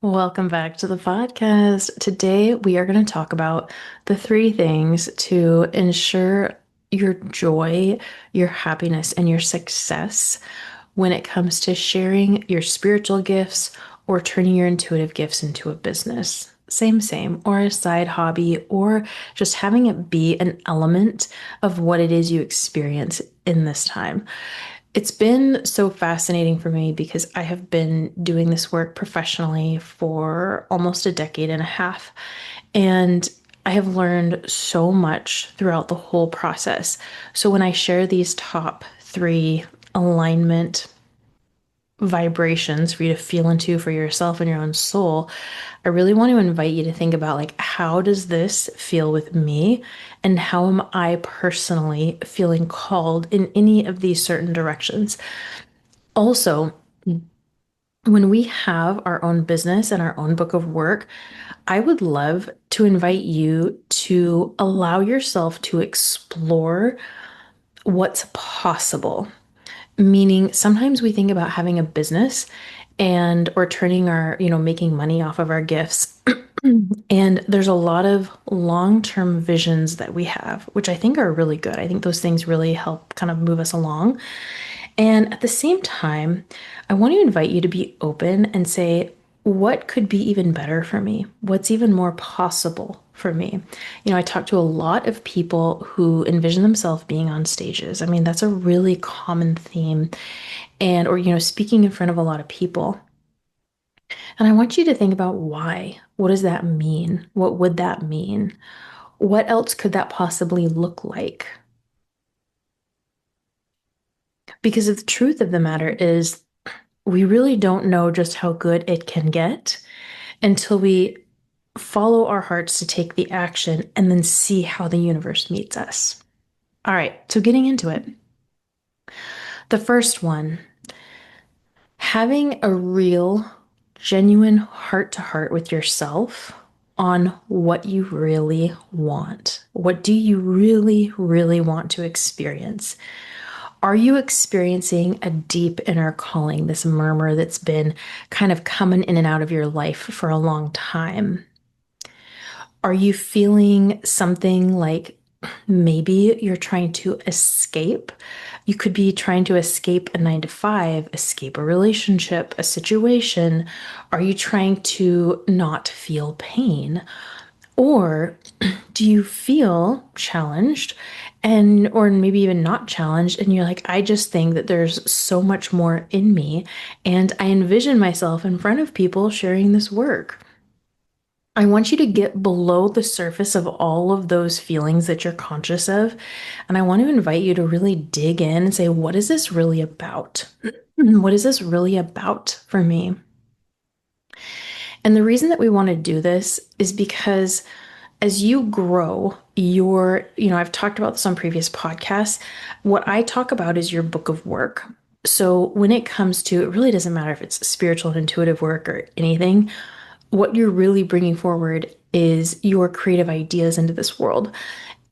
Welcome back to the podcast. Today, we are going to talk about the three things to ensure your joy, your happiness, and your success when it comes to sharing your spiritual gifts or turning your intuitive gifts into a business. Same, or a side hobby, or just having it be an element of what it is you experience in this time. It's been so fascinating for me because I have been doing this work professionally for almost a decade and a half. And I have learned so much throughout the whole process. So when I share these top three alignment vibrations for you to feel into for yourself and your own soul, I really want to invite you to think about like how does this feel with me and how am I personally feeling called in any of these certain directions. Also, when we have our own business and our own book of work, I would love to invite you to allow yourself to explore what's possible. Meaning, sometimes we think about having a business and or turning our, making money off of our gifts. And there's a lot of long-term visions that we have, which I think are really good. I think those things really help kind of move us along. And at the same time, I want to invite you to be open and say, what could be even better for me? What's even more possible for me? I talk to a lot of people who envision themselves being on stages. I mean, that's a really common theme. And, or, speaking in front of a lot of people. And I want you to think about why. What does that mean? What would that mean? What else could that possibly look like? Because the truth of the matter is, we really don't know just how good it can get until we follow our hearts to take the action and then see how the universe meets us. All right, so getting into it. The first one, having a real, genuine heart to heart with yourself on what you really want. What do you really, really want to experience? Are you experiencing a deep inner calling, this murmur that's been kind of coming in and out of your life for a long time? Are you feeling something like maybe you're trying to escape? You could be trying to escape a 9 to 5, escape a relationship, a situation. Are you trying to not feel pain? Or do you feel challenged and or maybe even not challenged and you're like, I just think that there's so much more in me and I envision myself in front of people sharing this work. I want you to get below the surface of all of those feelings that you're conscious of. And I want to invite you to really dig in and say, what is this really about? What is this really about for me? And the reason that we want to do this is because as you grow, I've talked about this on previous podcasts. What I talk about is your book of work. So when it comes to, it really doesn't matter if it's spiritual and intuitive work or anything, what you're really bringing forward is your creative ideas into this world.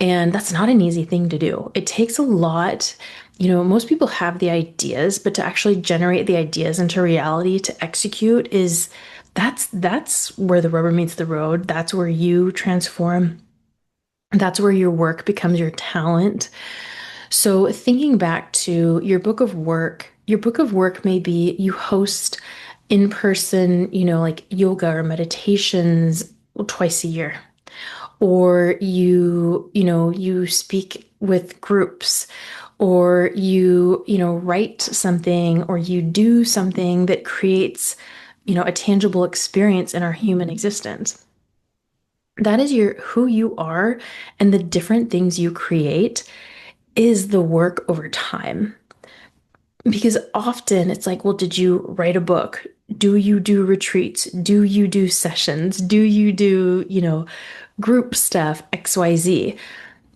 And that's not an easy thing to do. It takes a lot. Most people have the ideas, but to actually generate the ideas into reality, to execute is that's where the rubber meets the road. That's where you transform. That's where your work becomes your talent. So thinking back to your book of work may be you host in person, like yoga or meditations twice a year, or you speak with groups, or write something, or you do something that creates, a tangible experience in our human existence. That is who you are, and the different things you create is the work over time. Because often it's like, well, did you write a book? Do you do retreats? Do you do sessions? Do you do, group stuff, XYZ?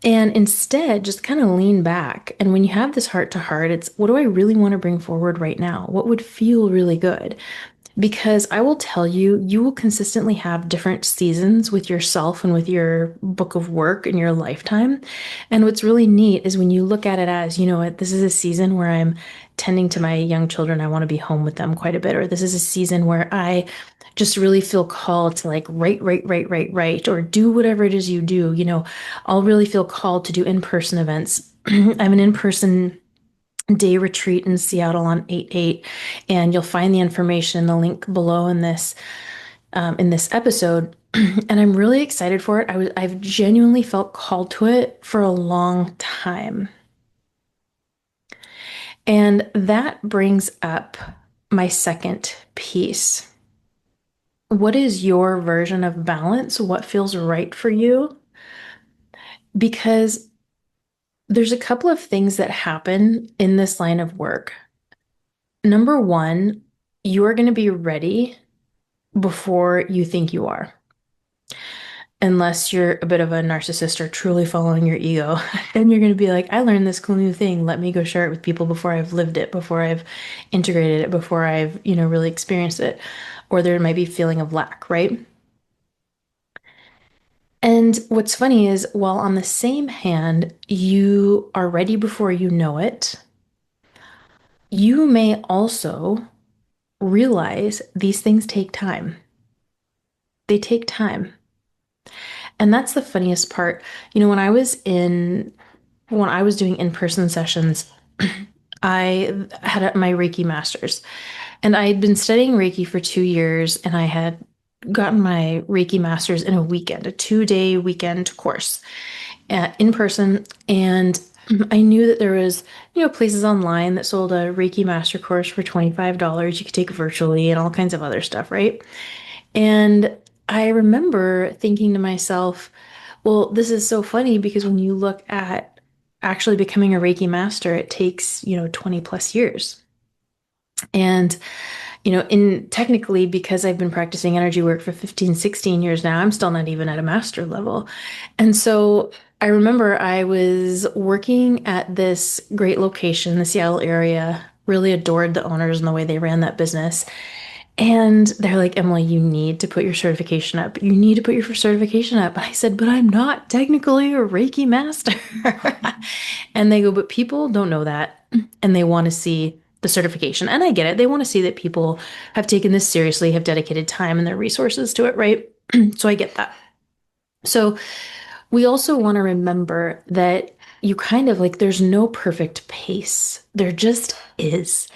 And instead, just kind of lean back. And when you have this heart to heart, it's what do I really want to bring forward right now? What would feel really good? Because I will tell you, you will consistently have different seasons with yourself and with your book of work in your lifetime. And what's really neat is when you look at it as, you know what, this is a season where I'm tending to my young children. I want to be home with them quite a bit. Or this is a season where I just really feel called to like write, or do whatever it is you do, I'll really feel called to do in-person events. I have an in-person day retreat in Seattle on 8/8, and you'll find the information in the link below in this episode. And I'm really excited for it. I've genuinely felt called to it for a long time. And that brings up my second piece. What is your version of balance? What feels right for you? Because there's a couple of things that happen in this line of work. Number one, you are going to be ready before you think you are. Unless you're a bit of a narcissist or truly following your ego, then you're going to be like, I learned this cool new thing. Let me go share it with people before I've lived it, before I've integrated it, before I've, really experienced it. Or there might be a feeling of lack, right? And what's funny is, while on the same hand, you are ready before you know it, you may also realize these things take time. They take time. And that's the funniest part. When I was doing in-person sessions, I had my Reiki masters, and I had been studying Reiki for 2 years, and I had gotten my Reiki masters in a weekend, a 2-day weekend course in person. And I knew that there was, places online that sold a Reiki master course for $25. You could take it virtually and all kinds of other stuff, right? And I remember thinking to myself, well, this is so funny because when you look at actually becoming a Reiki master, it takes, 20 plus years. And, in technically, because I've been practicing energy work for 15, 16 years now, I'm still not even at a master level. And so I remember I was working at this great location in the Seattle area, really adored the owners and the way they ran that business. And they're like, Emily, you need to put your certification up. You need to put your certification up. And I said, but I'm not technically a Reiki master. And they go, but people don't know that. And they want to see the certification. And I get it. They want to see that people have taken this seriously, have dedicated time and their resources to it, right? So I get that. So we also want to remember that you kind of like, there's no perfect pace. There just is.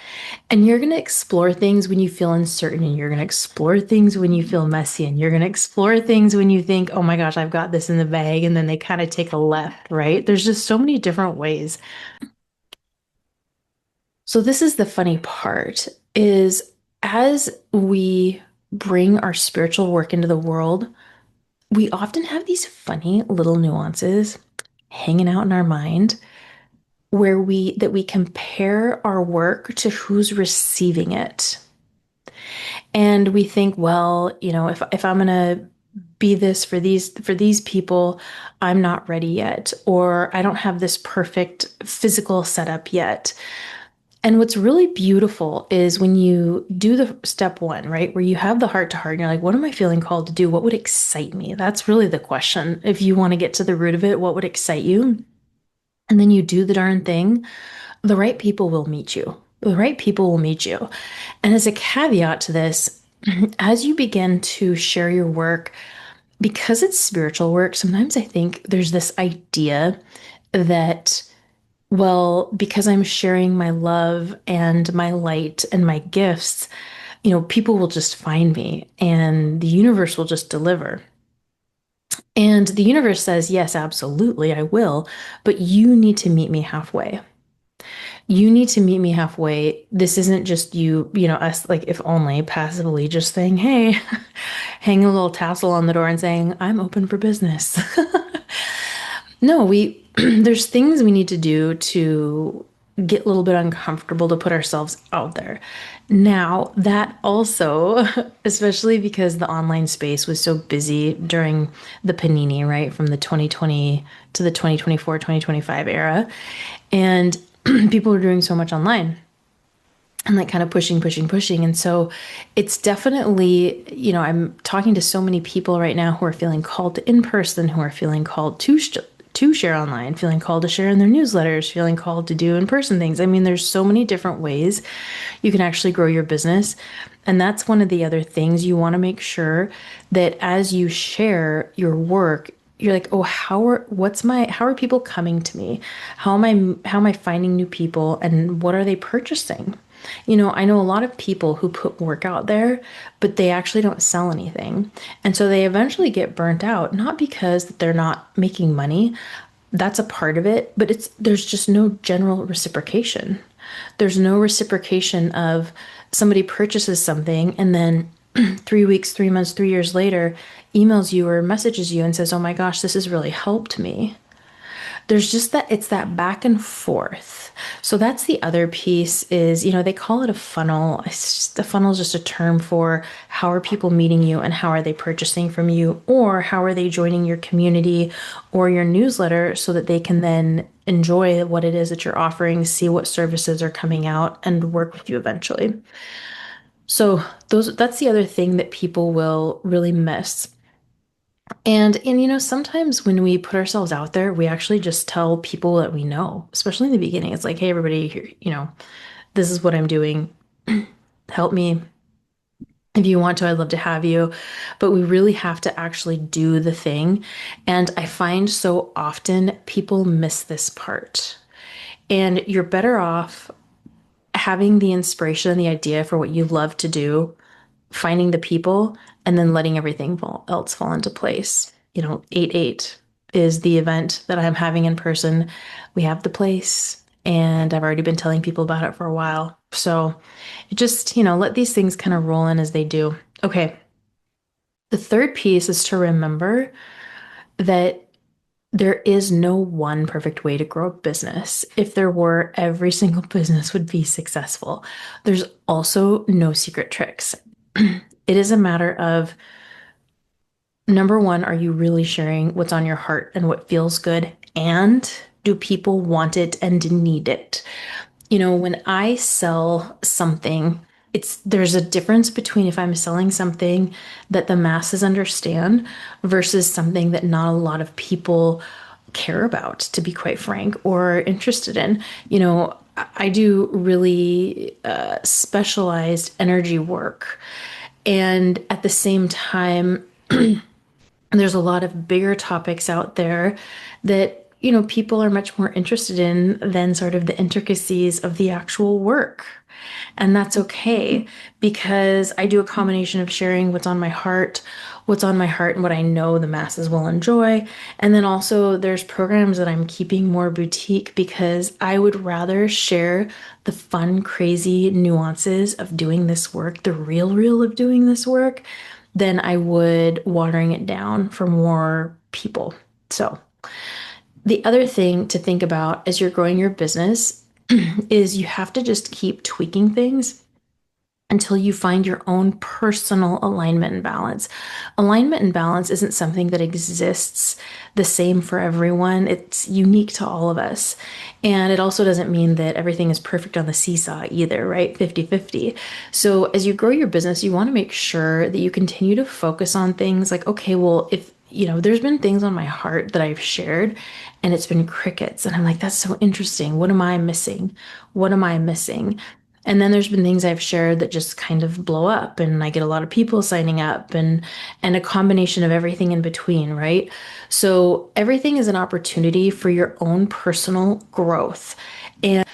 And you're going to explore things when you feel uncertain, and you're going to explore things when you feel messy, and you're going to explore things when you think, oh my gosh, I've got this in the bag. And then they kind of take a left, right? There's just so many different ways. So this is the funny part is, as we bring our spiritual work into the world, we often have these funny little nuances hanging out in our mind where we compare our work to who's receiving it. And we think, well, if I'm going to be this for these people, I'm not ready yet, or I don't have this perfect physical setup yet. And what's really beautiful is when you do the step one, right, where you have the heart to heart and you're like, what am I feeling called to do? What would excite me? That's really the question. If you want to get to the root of it, what would excite you? And then you do the darn thing, the right people will meet you. The right people will meet you. And as a caveat to this, as you begin to share your work, because it's spiritual work, sometimes I think there's this idea that, well, because I'm sharing my love and my light and my gifts, people will just find me and the universe will just deliver. And the universe says, yes, absolutely, I will, but you need to meet me halfway. You need to meet me halfway. This isn't just us, like, if only passively just saying, hey, hanging a little tassel on the door and saying, I'm open for business. No, there's things we need to do to get a little bit uncomfortable to put ourselves out there. Now, that also, especially because the online space was so busy during the panini, right, from the 2020 to the 2024, 2025 era, and people were doing so much online and like kind of pushing. And so it's definitely, I'm talking to so many people right now who are feeling called to in person, who are feeling called to to share online, feeling called to share in their newsletters, feeling called to do in-person things. I mean, there's so many different ways you can actually grow your business. And that's one of the other things you want to make sure that as you share your work, you're like, oh, how are people coming to me? How am I finding new people and what are they purchasing? I know a lot of people who put work out there, but they actually don't sell anything. And so they eventually get burnt out, not because they're not making money. That's a part of it, but there's just no general reciprocation. There's no reciprocation of somebody purchases something and then 3 weeks, 3 months, 3 years later emails you or messages you and says, "Oh my gosh, this has really helped me." There's just that it's that back and forth. So that's the other piece is, they call it a funnel. A funnel is just a term for how are people meeting you and how are they purchasing from you, or how are they joining your community or your newsletter so that they can then enjoy what it is that you're offering, see what services are coming out and work with you eventually. So that's the other thing that people will really miss. And sometimes when we put ourselves out there, we actually just tell people that we know, especially in the beginning. It's like, hey, everybody, here, this is what I'm doing. Help me. If you want to, I'd love to have you. But we really have to actually do the thing. And I find so often people miss this part. And you're better off having the inspiration and the idea for what you love to do, finding the people, and then letting everything else fall into place. 8/8 is the event that I'm having in person. We have the place, and I've already been telling people about it for a while. So just, let these things kind of roll in as they do. Okay. The third piece is to remember that there is no one perfect way to grow a business. If there were, every single business would be successful. There's also no secret tricks. It is a matter of, number one, are you really sharing what's on your heart and what feels good? And do people want it and need it? When I sell something, there's a difference between if I'm selling something that the masses understand versus something that not a lot of people care about, to be quite frank, or interested in. I do really specialized energy work. And at the same time, there's a lot of bigger topics out there that, people are much more interested in than sort of the intricacies of the actual work. And that's okay because I do a combination of sharing what's on my heart and what I know the masses will enjoy. And then also there's programs that I'm keeping more boutique because I would rather share the fun, crazy nuances of doing this work, the real of doing this work, than I would watering it down for more people. So the other thing to think about as you're growing your business is you have to just keep tweaking things until you find your own personal alignment and balance. Alignment and balance isn't something that exists the same for everyone. It's unique to all of us. And it also doesn't mean that everything is perfect on the seesaw either, right? 50-50. So as you grow your business, you want to make sure that you continue to focus on things like, okay, well, if there's been things on my heart that I've shared and it's been crickets. And I'm like, that's so interesting. What am I missing? What am I missing? And then there's been things I've shared that just kind of blow up and I get a lot of people signing up and a combination of everything in between, right? So everything is an opportunity for your own personal growth. And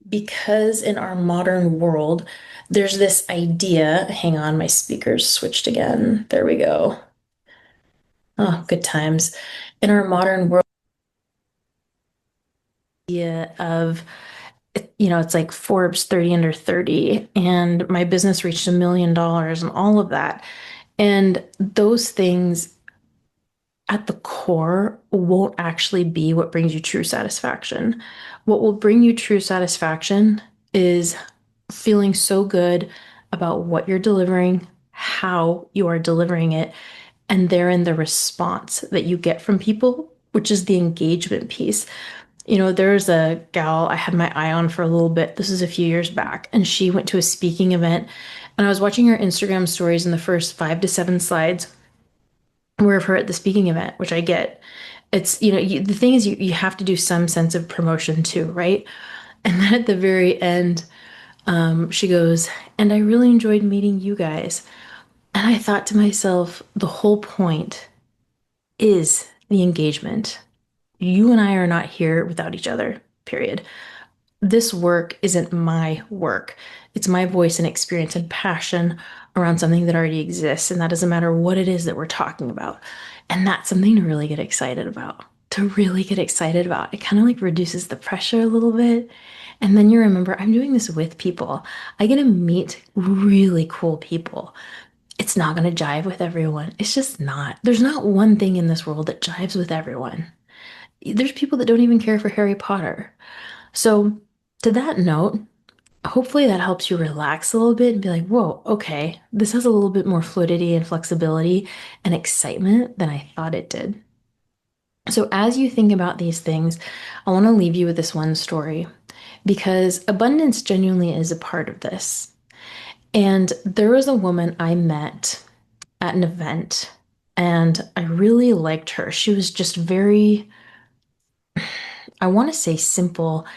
because in our modern world, there's this idea, hang on, my speakers switched again. There we go. Oh, good times. In our modern world, idea of it's like Forbes 30 under 30, and my business reached $1 million and all of that. And those things at the core won't actually be what brings you true satisfaction. What will bring you true satisfaction is feeling so good about what you're delivering, how you are delivering it, and therein the response that you get from people, which is the engagement piece. There's a gal I had my eye on for a little bit. This is a few years back, and she went to a speaking event, and I was watching her Instagram stories, in the first 5 to 7 slides were of her at the speaking event, which I get. It's, the thing is, you have to do some sense of promotion too, right? And then at the very end, she goes, and I really enjoyed meeting you guys. And I thought to myself, the whole point is the engagement. You and I are not here without each other, period. This work isn't my work. It's my voice and experience and passion around something that already exists. And that doesn't matter what it is that we're talking about. And that's something to really get excited about. To really get excited about. It kind of like reduces the pressure a little bit. And then you remember, I'm doing this with people. I get to meet really cool people. It's not going to jive with everyone. It's just not. There's not one thing in this world that jives with everyone. There's people that don't even care for Harry Potter. So, to that note, hopefully that helps you relax a little bit and be like, whoa, okay, this has a little bit more fluidity and flexibility and excitement than I thought it did. So, as you think about these things, I want to leave you with this one story because abundance genuinely is a part of this. And there was a woman I met at an event, and I really liked her. She was just very, I want to say simple.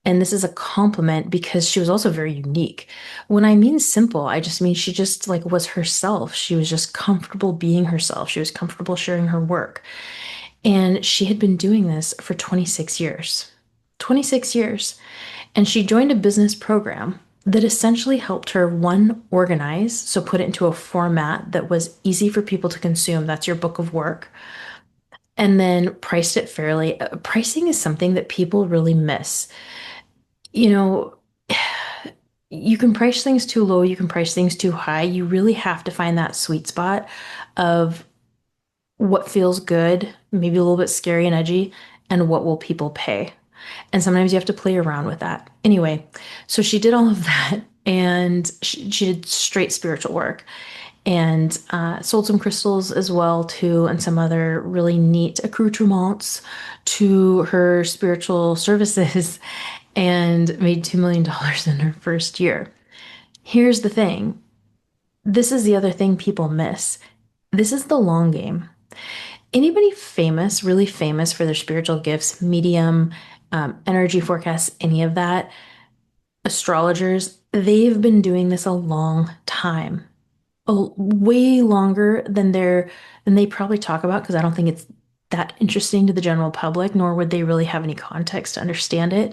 And this is a compliment because she was also very unique. When I mean simple, I just mean she just like was herself. She was just comfortable being herself. She was comfortable sharing her work. And she had been doing this for 26 years. 26 years. And she joined a business program that essentially helped her, one, organize, so put it into a format that was easy for people to consume. That's your book of work. And then priced it fairly. Pricing is something that people really miss. You know, you can price things too low, you can price things too high. You really have to find that sweet spot of what feels good, maybe a little bit scary and edgy, and what will people pay. And sometimes you have to play around with that. Anyway, so she did all of that and she did straight spiritual work and sold some crystals as well too and some other really neat accoutrements to her spiritual services and made $2 million in her first year. Here's the thing. This is the other thing people miss. This is the long game. Anybody famous, really famous for their spiritual gifts, medium, energy forecasts, any of that, astrologers, they've been doing this a long time, way longer than they probably talk about because I don't think it's that interesting to the general public, nor would they really have any context to understand it.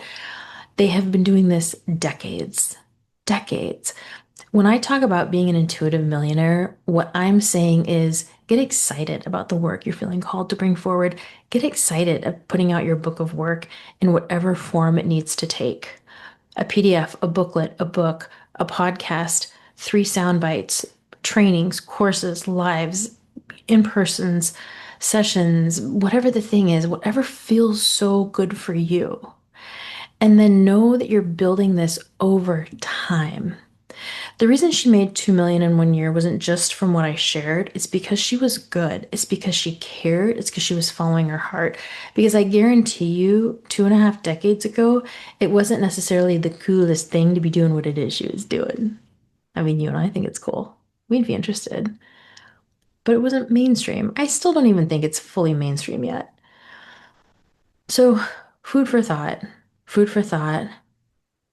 They have been doing this decades, decades. When I talk about being an intuitive millionaire, what I'm saying is get excited about the work you're feeling called to bring forward. Get excited at putting out your book of work in whatever form it needs to take. A PDF, a booklet, a book, a podcast, 3 sound bites, trainings, courses, lives, in-persons, sessions, whatever the thing is, whatever feels so good for you. And then know that you're building this over time. The reason she made 2 million in 1 year wasn't just from what I shared. It's because she was good. It's because she cared. It's because she was following her heart. Because I guarantee you, 2.5 decades ago, it wasn't necessarily the coolest thing to be doing what it is she was doing. I mean, you and I think it's cool. We'd be interested. But it wasn't mainstream. I still don't even think it's fully mainstream yet. So, food for thought. Food for thought.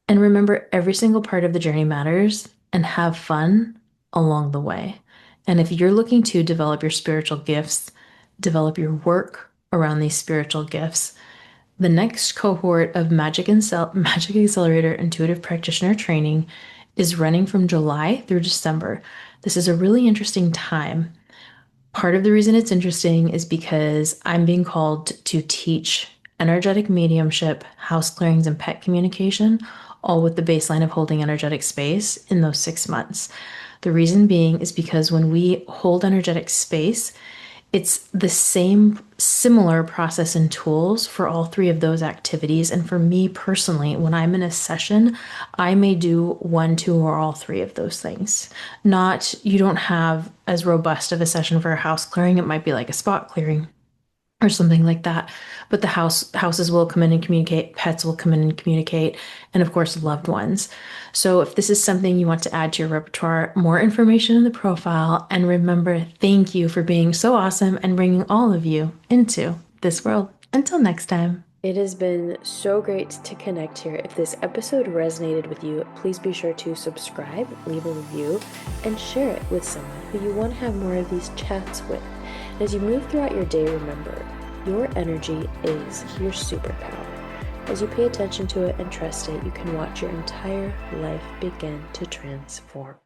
And remember, every single part of the journey matters and have fun along the way. And if you're looking to develop your spiritual gifts, develop your work around these spiritual gifts, the next cohort of Magic Accelerator Intuitive Practitioner Training is running from July through December. This is a really interesting time. Part of the reason it's interesting is because I'm being called to teach energetic mediumship, house clearings, and pet communication, all with the baseline of holding energetic space in those 6 months. The reason being is because when we hold energetic space, it's the same similar process and tools for all three of those activities. And for me personally, when I'm in a session, I may do one, two, or all three of those things. Not, you don't have as robust of a session for a house clearing. It might be like a spot clearing or something like that. But the houses will come in and communicate, pets will come in and communicate, and of course, loved ones. So if this is something you want to add to your repertoire, more information in the profile. And remember, thank you for being so awesome and bringing all of you into this world. Until next time. It has been so great to connect here. If this episode resonated with you, please be sure to subscribe, leave a review, and share it with someone who you want to have more of these chats with. As you move throughout your day, remember, your energy is your superpower. As you pay attention to it and trust it, you can watch your entire life begin to transform.